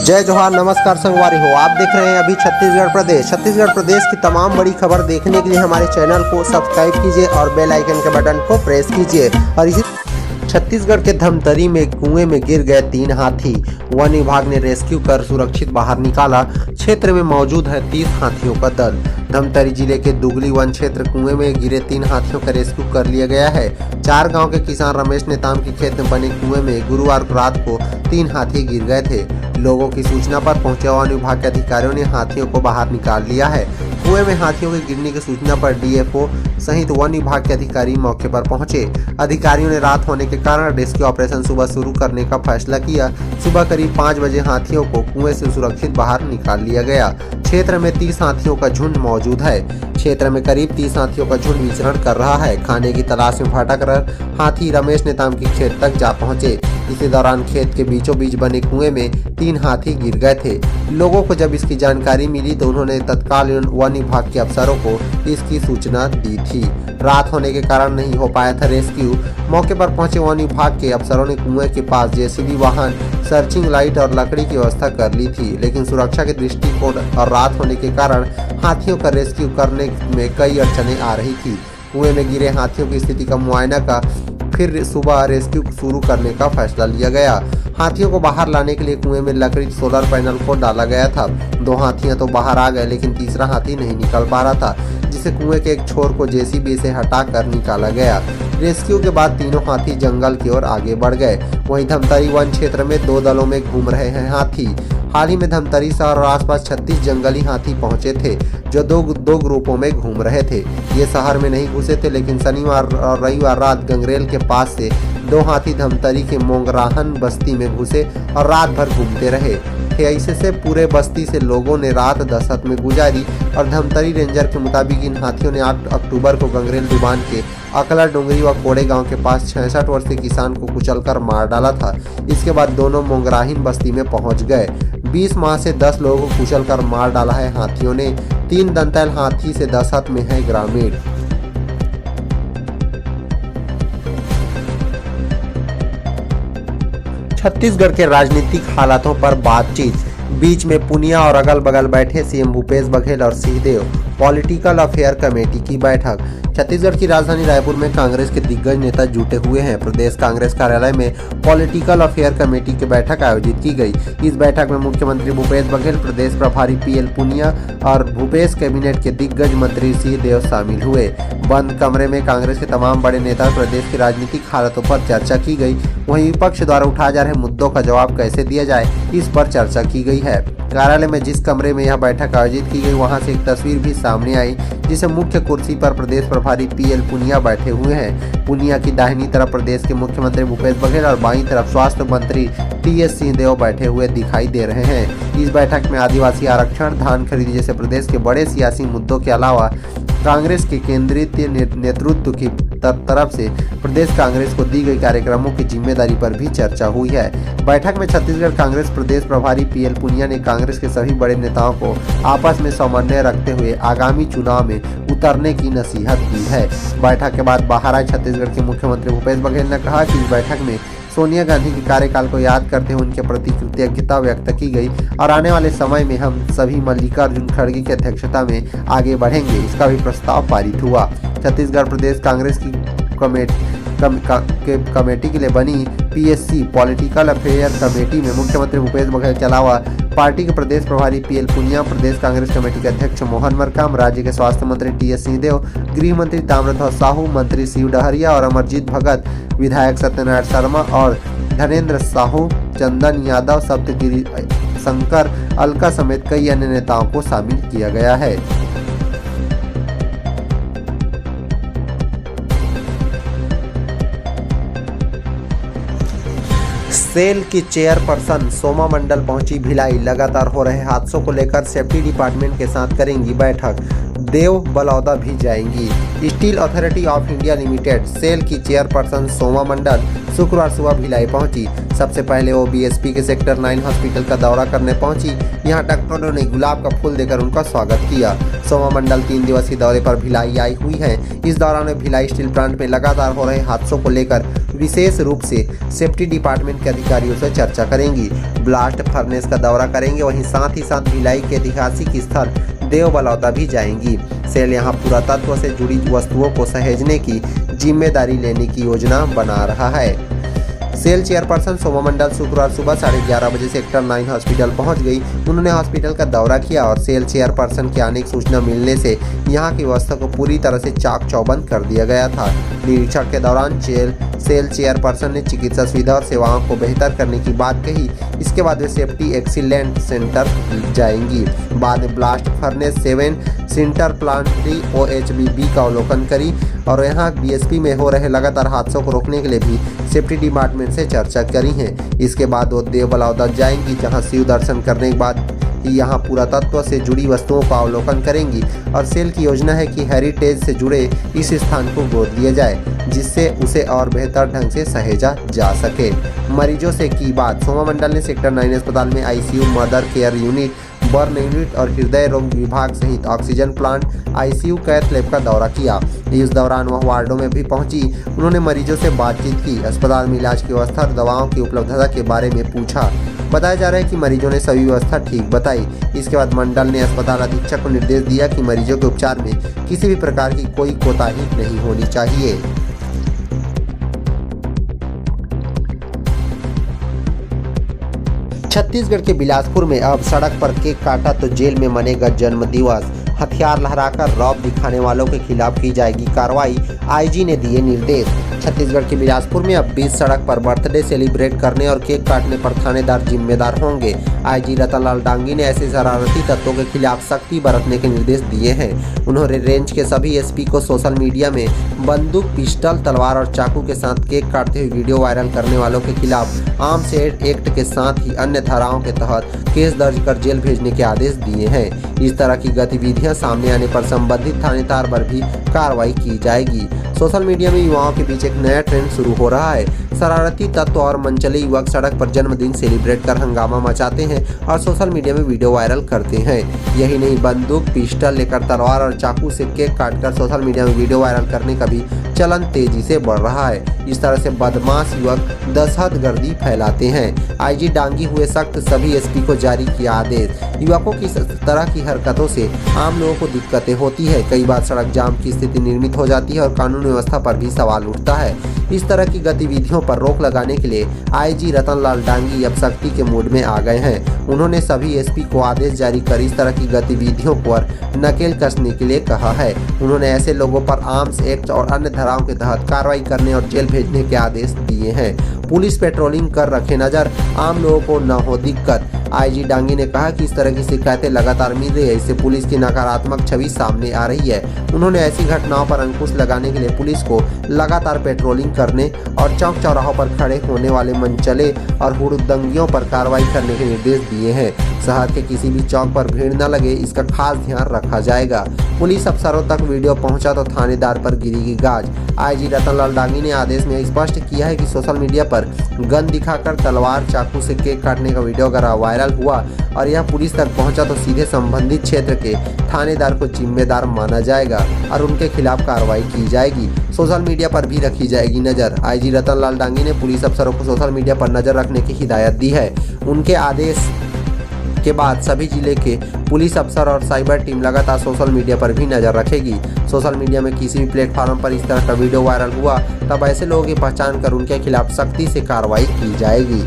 जय जोहार, नमस्कार संगवारी हो। आप देख रहे हैं अभी छत्तीसगढ़ प्रदेश की तमाम बड़ी खबर देखने के लिए हमारे चैनल को सब्सक्राइब कीजिए और बेल आइकन के बटन को प्रेस कीजिए। और इसी छत्तीसगढ़ के धमतरी में कुएं में गिर गए 3 हाथी, वन विभाग ने रेस्क्यू कर सुरक्षित बाहर निकाला। क्षेत्र में मौजूद है 30 हाथियों का दल। धमतरी जिले के दुगली वन क्षेत्र कुएं में गिरे 3 हाथियों का रेस्क्यू कर लिया गया है। 4 गांव के किसान रमेश नेताम के खेत में बने कुएं में गुरुवार रात को 3 हाथी गिर गए थे। लोगों की सूचना पर पहुंचे वन विभाग के अधिकारियों ने हाथियों को बाहर निकाल लिया है। कुएं में हाथियों के गिरने की सूचना पर डीएफओ सहित वन विभाग के अधिकारी मौके पर पहुंचे। अधिकारियों ने रात होने के कारण रेस्क्यू ऑपरेशन सुबह शुरू करने का फैसला किया। सुबह करीब 5 बजे हाथियों को कुएं से सुरक्षित बाहर निकाल लिया गया। क्षेत्र में 30 हाथियों का झुंड मौजूद है। क्षेत्र में करीब 30 हाथियों का झुंड विचरण कर रहा है। खाने की तलाश में भटक रहे हाथी रमेश नेताम के खेत तक जा पहुंचे। इसी दौरान खेत के बीचों बीच बने कुएं में 3 हाथी गिर गए थे। लोगों को जब इसकी जानकारी मिली तो उन्होंने तत्काल वन विभाग के अफसरों को इसकी सूचना दी थी। रात होने के कारण नहीं हो पाया था रेस्क्यू। मौके पर पहुंचे वन विभाग के अफसरों ने कुएं के पास जेसीबी वाहन, सर्चिंग लाइट और लकड़ी की व्यवस्था कर ली थी, लेकिन सुरक्षा के दृष्टिकोण और रात होने के कारण हाथियों का रेस्क्यू करने में कई अड़चनें आ रही थी। कुएं में गिरे हाथियों की स्थिति का मुआयना का फिर सुबह रेस्क्यू शुरू करने का फैसला लिया गया। हाथियों को बाहर लाने के लिए कुएं में लकड़ी सोलर पैनल को डाला गया था। 2 हाथियां तो बाहर आ गए, लेकिन तीसरा हाथी नहीं निकल पा रहा था, जिसे कुएं के एक छोर को जेसीबी से हटाकर निकाला गया। रेस्क्यू के बाद तीनों हाथी जंगल की ओर आगे बढ़ गए। वहीं धमतरी वन क्षेत्र में 2 दलों में घूम रहे हैं हाथी। हाल ही में धमतरी शहर और आसपास 36 जंगली हाथी पहुंचे थे, जो दो ग्रुपों में घूम रहे थे। ये शहर में नहीं घुसे थे, लेकिन शनिवार और रविवार रात गंगरेल के पास से 2 हाथी धमतरी के मोंगराहन बस्ती में घुसे और रात भर घूमते रहे। ऐसे से पूरे बस्ती से लोगों ने रात दहशत में गुजारी। और धमतरी रेंजर के मुताबिक इन हाथियों ने 8 अक्टूबर को गंगरेल डिबान के अकला डोंगरी व कोड़े गांव के पास 66 वर्षीय किसान को कुचलकर मार डाला था। इसके बाद दोनों मोंगराहीन बस्ती में पहुंच गए। 20 माह से 10 लोगों को कुचलकर मार डाला है हाथियों ने। 3 दंतैल हाथी से दहशत में है ग्रामीण। छत्तीसगढ़ के राजनीतिक हालातों पर बातचीत। बीच में पुनिया और अगल बगल बैठे सीएम भूपेश बघेल और सिंहदेव। पॉलिटिकल अफेयर कमेटी की बैठक। छत्तीसगढ़ की राजधानी रायपुर में कांग्रेस के दिग्गज नेता जुटे हुए हैं। प्रदेश कांग्रेस कार्यालय में पॉलिटिकल अफेयर कमेटी की बैठक आयोजित की गई। इस बैठक में मुख्यमंत्री भूपेश बघेल, प्रदेश प्रभारी पीएल पुनिया और भूपेश कैबिनेट के दिग्गज मंत्री सिंहदेव शामिल हुए। बंद कमरे में कांग्रेस के तमाम बड़े नेता प्रदेश की राजनीतिक हालतों पर चर्चा की गई। वहीं विपक्ष द्वारा उठाए जा रहे मुद्दों का जवाब कैसे दिया जाए, इस पर चर्चा की गई है। कार्यालय में जिस कमरे में यह बैठक आयोजित की गई, वहां से एक तस्वीर भी सामने आई, जिसे मुख्य कुर्सी पर प्रदेश प्रभारी पीएल पुनिया बैठे हुए हैं। पुनिया की दाहिनी तरफ प्रदेश के मुख्यमंत्री भूपेश बघेल और बाईं तरफ स्वास्थ्य मंत्री टीएस सिंहदेव बैठे हुए दिखाई दे रहे हैं। इस बैठक में आदिवासी आरक्षण, धान खरीदी जैसे प्रदेश के बड़े सियासी मुद्दों के अलावा कांग्रेस के केंद्रीय नेतृत्व की तरफ से प्रदेश कांग्रेस को दी गई कार्यक्रमों की जिम्मेदारी पर भी चर्चा हुई है। बैठक में छत्तीसगढ़ कांग्रेस प्रदेश प्रभारी पीएल पुनिया ने कांग्रेस के सभी बड़े नेताओं को आपस में समन्वय रखते हुए आगामी चुनाव में उतरने की नसीहत दी है। बैठक के बाद बाहर आए छत्तीसगढ़ के मुख्यमंत्री भूपेश बघेल ने कहा कि इस बैठक में सोनिया गांधी के कार्यकाल को याद करते हुए उनके प्रति कृतज्ञता व्यक्त की गई और आने वाले समय में हम सभी मल्लिकार्जुन खड़गे की अध्यक्षता में आगे बढ़ेंगे, इसका भी प्रस्ताव पारित हुआ। छत्तीसगढ़ प्रदेश कांग्रेस की कमेटी के लिए बनी पीएससी पॉलिटिकल अफेयर कमेटी में मुख्यमंत्री भूपेश बघेल के अलावा पार्टी के प्रदेश प्रभारी पीएल पुनिया, प्रदेश कांग्रेस कमेटी के अध्यक्ष मोहन मरकाम, राज्य के स्वास्थ्य मंत्री टीएस सिंहदेव, गृह मंत्री ताम्रध्वज साहू, मंत्री शिव डहरिया और अमरजीत भगत, विधायक सत्यनारायण शर्मा और धनेन्द्र साहू, चंदन यादव, सप्तगिरी शंकर, अलका समेत कई अन्य नेताओं को शामिल किया गया है। सेल की चेयरपर्सन सोमा मंडल पहुंची भिलाई। लगातार हो रहे हादसों को लेकर सेफ्टी डिपार्टमेंट के साथ करेंगी बैठक। देव बलौदा भी जाएंगी। Steel Authority of India Limited SAIL की चेयरपर्सन सोमा मंडल शुक्रवार सुबह भिलाई पहुंची। सबसे पहले वो बीएसपी के सेक्टर 9 हॉस्पिटल का दौरा करने पहुंची। यहां डॉक्टरों ने गुलाब का फूल देकर उनका स्वागत किया। सोमा मंडल 3 दिवसीय दौरे पर भिलाई आई हुई हैं। इस दौरान वे भिलाई स्टील प्लांट में लगातार हो रहे हादसों को लेकर विशेष रूप से सेफ्टी डिपार्टमेंट के अधिकारियों से चर्चा करेंगी। ब्लास्ट फर्नेस का दौरा करेंगे, वहीं साथ ही साथ भिलाई के ऐतिहासिक स्थल देव बलौदा भी जाएंगी। सेल यहाँ पुरातत्व से जुड़ी वस्तुओं को सहेजने की जिम्मेदारी लेने की योजना बना रहा है। सेल चेयरपर्सन शोभा मंडल शुक्रवार सुबह 11:30 बजे सेक्टर 9 हॉस्पिटल पहुंच गई। उन्होंने हॉस्पिटल का दौरा किया और सेल चेयरपर्सन के आने की सूचना मिलने से यहां की व्यवस्था को पूरी तरह से चाक चौबंद कर दिया गया था। निरीक्षण के दौरान सेल चेयरपर्सन ने चिकित्सा सुविधा और सेवाओं को बेहतर करने की बात कही। इसके बाद वे सेफ्टी एक्सीलेंट सेंटर जाएंगी। बाद में blast furnace 7 sinter plant 3 OHBB का अवलोकन करी और यहाँ BSP में हो रहे लगातार हादसों को रोकने के लिए भी सेफ्टी डिपार्टमेंट से चर्चा करी है। इसके बाद वो देव बलौदा जाएंगी, जहाँ शिव दर्शन करने के बाद ही यहाँ पुरातत्व से जुड़ी वस्तुओं का अवलोकन करेंगी और सेल की योजना है कि हेरिटेज से जुड़े इस स्थान को गोद दिया जाए, जिससे उसे और बेहतर ढंग से सहेजा जा सके। मरीजों से की बात। शोभा मंडल ने सेक्टर 9 अस्पताल में ICU, mother care unit, burn unit और हृदय रोग विभाग सहित oxygen plant, ICU cath lab का दौरा किया। इस दौरान वह वार्डों में भी पहुंची। उन्होंने मरीजों से बातचीत की, अस्पताल में इलाज की व्यवस्था और दवाओं की उपलब्धता के बारे में पूछा। बताया जा रहा है कि मरीजों ने सभी व्यवस्था ठीक बताई। इसके बाद मंडल ने अस्पताल अधीक्षक को निर्देश दिया कि मरीजों के उपचार में किसी भी प्रकार की कोई कोताही नहीं होनी चाहिए। छत्तीसगढ़ के बिलासपुर में अब सड़क पर केक काटा तो जेल में मनेगा जन्म दिवस। हथियार लहराकर रौब दिखाने वालों के खिलाफ की जाएगी कार्रवाई, IG ने दिए निर्देश। छत्तीसगढ़ के बिलासपुर में अब बीच सड़क पर बर्थडे सेलिब्रेट करने और केक काटने पर थानेदार जिम्मेदार होंगे। IG रतनलाल डांगी ने ऐसे शरारती तत्वों के खिलाफ सख्ती बरतने के निर्देश दिए हैं। उन्होंने रेंज के सभी SP को सोशल मीडिया में बंदूक, पिस्टल, तलवार और चाकू के साथ केक काटते हुए वीडियो वायरल करने वालों के खिलाफ आर्म्स एक्ट के साथ ही अन्य धाराओं के तहत केस दर्ज कर जेल भेजने के आदेश दिए हैं। इस तरह की गतिविधियां सामने आने पर संबंधित थानेदार पर भी कार्रवाई की जाएगी। सोशल मीडिया में युवाओं के बीच एक नया ट्रेंड शुरू हो रहा है। शरारती तत्व और मनचले युवक सड़क पर जन्मदिन सेलिब्रेट कर हंगामा मचाते हैं और सोशल मीडिया में वीडियो वायरल करते हैं। यही नहीं, बंदूक, पिस्टल लेकर तलवार और चाकू से केक काटकर सोशल मीडिया में वीडियो वायरल करने का भी चलन तेजी से बढ़ रहा है। इस तरह से बदमाश युवक दहशतगर्दी फैलाते हैं। IG डांगी हुए सख्त, सभी SP को जारी किया आदेश। युवकों की इस तरह की हरकतों से आम लोगों को दिक्कतें होती है। कई बार सड़क जाम की स्थिति निर्मित हो जाती है और कानून व्यवस्था पर भी सवाल उठता है। इस तरह की गतिविधियों पर रोक लगाने के लिए IG रतनलाल डांगी अब सख्ती के मूड में आ गए हैं। उन्होंने सभी SP को आदेश जारी कर इस तरह की गतिविधियों पर नकेल कसने के लिए कहा है। उन्होंने ऐसे लोगों पर आर्म्स एक्ट और अन्य धाराओं के तहत कार्रवाई करने और जेल भेजने के आदेश दिए हैं। पुलिस पेट्रोलिंग कर रखे नजर, आम लोगों को न हो दिक्कत। IG डांगी ने कहा कि इस तरह की शिकायतें लगातार मिल रही है, इससे पुलिस की नकारात्मक छवि सामने आ रही है। उन्होंने ऐसी घटनाओं पर अंकुश लगाने के लिए पुलिस को लगातार पेट्रोलिंग करने और चौक चौराहों पर खड़े होने वाले मनचले और हुड़दंगियों पर कार्रवाई करने के निर्देश दिए हैं। शहर के किसी भी चौक पर भीड़ न लगे, इसका खास ध्यान रखा जाएगा। पुलिस अफसरों तक वीडियो पहुंचा तो थानेदार पर गिरेगी गाज। IG रतनलाल डांगी ने आदेश में स्पष्ट किया है कि सोशल मीडिया पर गन दिखाकर तलवार, चाकू से केक काटने का वीडियो अगर वायरल हुआ और यह पुलिस तक पहुंचा तो सीधे संबंधित क्षेत्र के थानेदार को जिम्मेदार माना जाएगा और उनके खिलाफ कार्रवाई की जाएगी। सोशल मीडिया पर भी रखी जाएगी नजर। IG रतनलाल डांगी ने पुलिस अफसरों को सोशल मीडिया पर नजर रखने की हिदायत दी है। उनके आदेश के बाद सभी जिले के पुलिस अफसर और साइबर टीम लगातार सोशल मीडिया पर भी नजर रखेगी। सोशल मीडिया में किसी भी प्लेटफॉर्म पर इस तरह का वीडियो वायरल हुआ तब ऐसे लोगों की पहचान कर उनके खिलाफ सख्ती से कार्रवाई की जाएगी।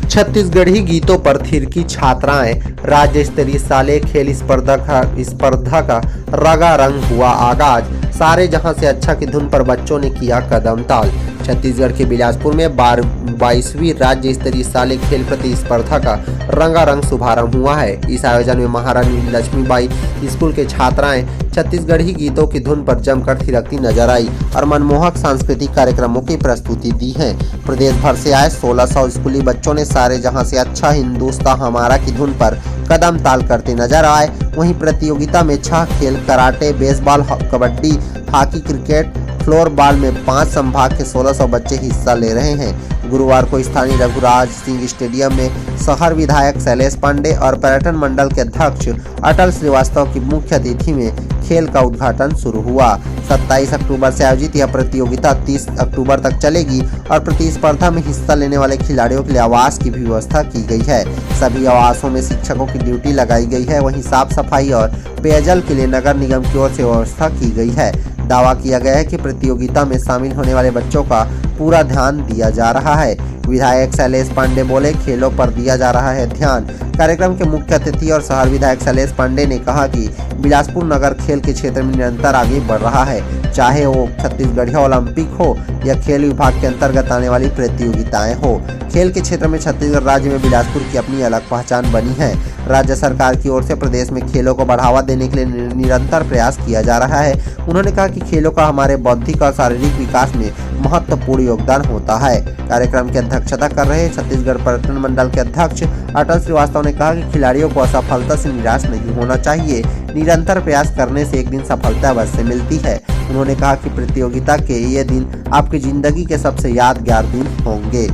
छत्तीसगढ़ी गीतों पर थिरकी छात्राएं, राज्य स्तरीय शालेय खेल स्पर्धा का रंगारंग हुआ आगाज। सारे जहां से अच्छा की धुन पर बच्चों ने किया कदम ताल। छत्तीसगढ़ के बिलासपुर में 22वीं राज्य स्तरीय शालेय खेल प्रतिस्पर्धा का रंगारंग शुभारंभ हुआ है। इस आयोजन में महारानी लक्ष्मीबाई स्कूल के छात्राएं छत्तीसगढ़ी गीतों की धुन पर जमकर थिरकती नजर आई और मनमोहक सांस्कृतिक कार्यक्रमों की प्रस्तुति दी है। प्रदेश भर से आए 1600 स्कूली बच्चों ने सारे जहां से अच्छा हिंदुस्तान हमारा की धुन पर कदम ताल करते नजर आए। वहीं प्रतियोगिता में 6 खेल karate, baseball, kabaddi, hockey, cricket, floorball में 5 संभाग के 1600 बच्चे हिस्सा ले रहे हैं। गुरुवार को स्थानीय रघुराज सिंह स्टेडियम में शहर विधायक शैलेश पांडे और पर्यटन मंडल के अध्यक्ष अटल श्रीवास्तव की मुख्य अतिथि में खेल का उद्घाटन शुरू हुआ। 27 अक्टूबर से आयोजित यह प्रतियोगिता 30 अक्टूबर तक चलेगी और प्रतिस्पर्धा में हिस्सा लेने वाले खिलाड़ियों के लिए आवास की भी व्यवस्था की गई है। सभी आवासों में शिक्षकों की ड्यूटी लगाई गई है। वहीं साफ सफाई और पेयजल के लिए नगर निगम की ओर से व्यवस्था की गई है। दावा किया गया है कि प्रतियोगिता में शामिल होने वाले बच्चों का पूरा ध्यान दिया जा रहा है। विधायक शैलेश पांडे बोले, खेलों पर दिया जा रहा है ध्यान। कार्यक्रम के मुख्य अतिथि और शहर विधायक शैलेश पांडे ने कहा कि बिलासपुर नगर खेल के क्षेत्र में निरंतर आगे बढ़ रहा है, चाहे वो छत्तीसगढ़िया ओलंपिक हो या खेल विभाग के अंतर्गत आने वाली प्रतियोगिताएं हो। खेल के क्षेत्र में छत्तीसगढ़ राज्य में बिलासपुर की अपनी अलग पहचान बनी है। राज्य सरकार की ओर से प्रदेश में खेलों को बढ़ावा देने के लिए निरंतर प्रयास किया जा रहा है। उन्होंने कहा कि खेलों का हमारे बौद्धिक और शारीरिक विकास में महत्वपूर्ण योगदान होता है। कार्यक्रम की अध्यक्षता कर रहे छत्तीसगढ़ पर्यटन मंडल के अध्यक्ष अटल श्रीवास्तव ने कहा कि खिलाड़ियों को असफलता से निराश नहीं होना चाहिए। निरंतर प्रयास करने से एक दिन सफलता अवश्य मिलती है। उन्होंने कहा कि प्रतियोगिता के ये दिन आपकी जिंदगी के सबसे यादगार दिन होंगे।